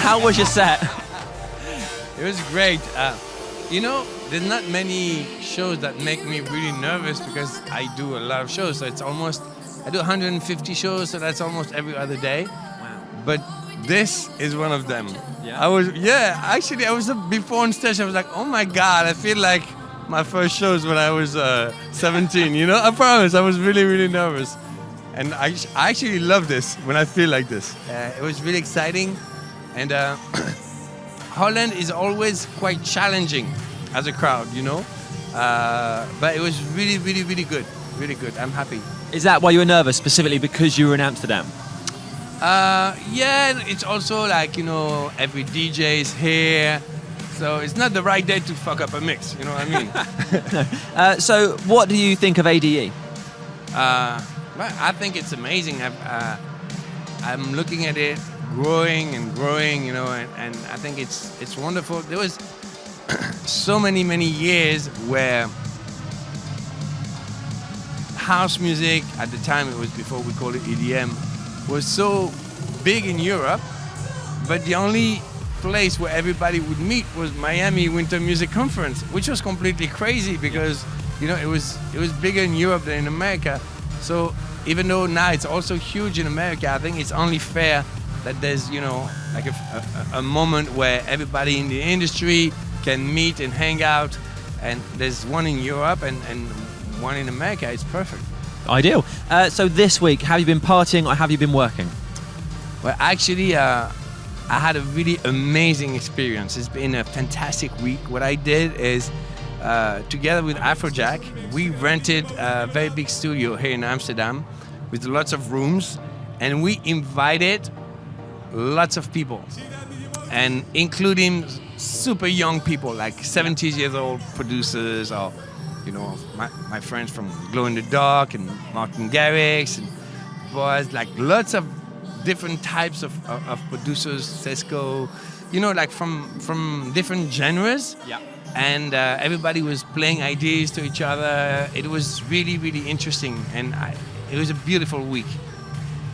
How was your set? It was great. You know, there's not many shows that make me really nervous because I do a lot of shows. So it's almost, I do 150 shows, so that's almost every other day. Wow. But this is one of them. Yeah? Actually, I was before on stage, I was like, oh my God, I feel like my first shows when I was 17, you know? I promise, I was really, really nervous. And I actually love this when I feel like this. It was really exciting. And Holland is always quite challenging as a crowd, you know? But it was really, really, really good. Really good. I'm happy. Is that why you were nervous, specifically because you were in Amsterdam? Yeah, it's also like, you know, every DJ is here. So it's not the right day to fuck up a mix, you know what I mean? So what do you think of ADE? Well, I think it's amazing. I'm looking at it growing and growing, you know, and I think it's wonderful. There was so many years where house music, at the time it was before we called it EDM, was so big in Europe, but the only place where everybody would meet was Miami Winter Music Conference, which was completely crazy because, you know, it was bigger in Europe than in America. So even though now it's also huge in America, I think it's only fair that there's, you know, like a moment where everybody in the industry can meet and hang out, and there's one in Europe and one in America. It's perfect. Ideal. So this week, have you been partying or have you been working? Well, actually, I had a really amazing experience. It's been a fantastic week. What I did is, together with Afrojack, we rented a very big studio here in Amsterdam with lots of rooms, and we invited lots of people, and including super young people, like 70-year-old producers, or, you know, my friends from Glow in the Dark and Martin Garrix and Boaz, like lots of different types of producers, Cisco, you know, like from different genres. Yeah. And everybody was playing ideas to each other. It was really, really interesting, and it was a beautiful week.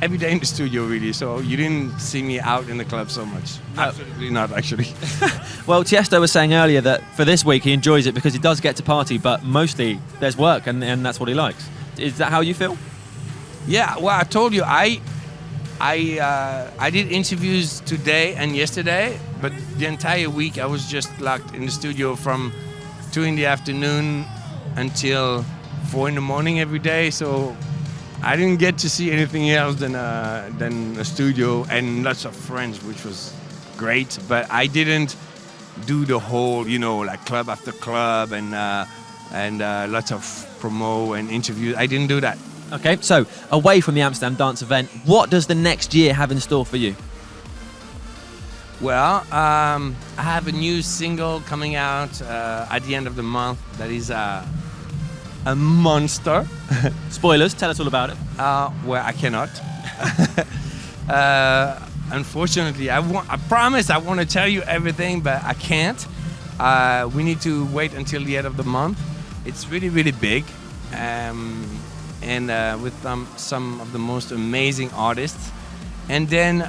Every day in the studio, really. So you didn't see me out in the club so much. Absolutely not, actually. Well, Tiesto was saying earlier that for this week he enjoys it because he does get to party, but mostly there's work, and that's what he likes. Is that how you feel? Yeah. Well, I told you, I did interviews today and yesterday, but the entire week I was just locked in the studio from 2 in the afternoon until 4 in the morning every day. So I didn't get to see anything else than a studio and lots of friends, which was great. But I didn't do the whole, you know, like club after club and lots of promo and interviews. I didn't do that. Okay, so away from the Amsterdam dance event, what does the next year have in store for you? Well, I have a new single coming out at the end of the month that is a monster. Spoilers, tell us all about it. Well, I cannot. Unfortunately, I promise I want to tell you everything, but I can't. We need to wait until the end of the month. It's really, really big. And with some of the most amazing artists. And then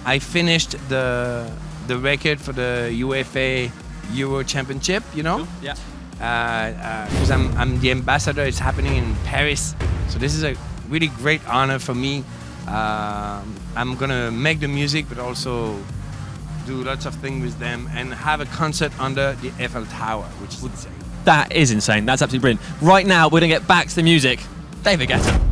I finished the record for the UEFA Euro Championship, you know? Cool. Yeah. Because I'm the ambassador. It's happening in Paris. So this is a really great honor for me. I'm gonna make the music, but also do lots of things with them and have a concert under the Eiffel Tower, which is insane. That is insane. That's absolutely brilliant. Right now, we're going to get back to the music. David Guetta.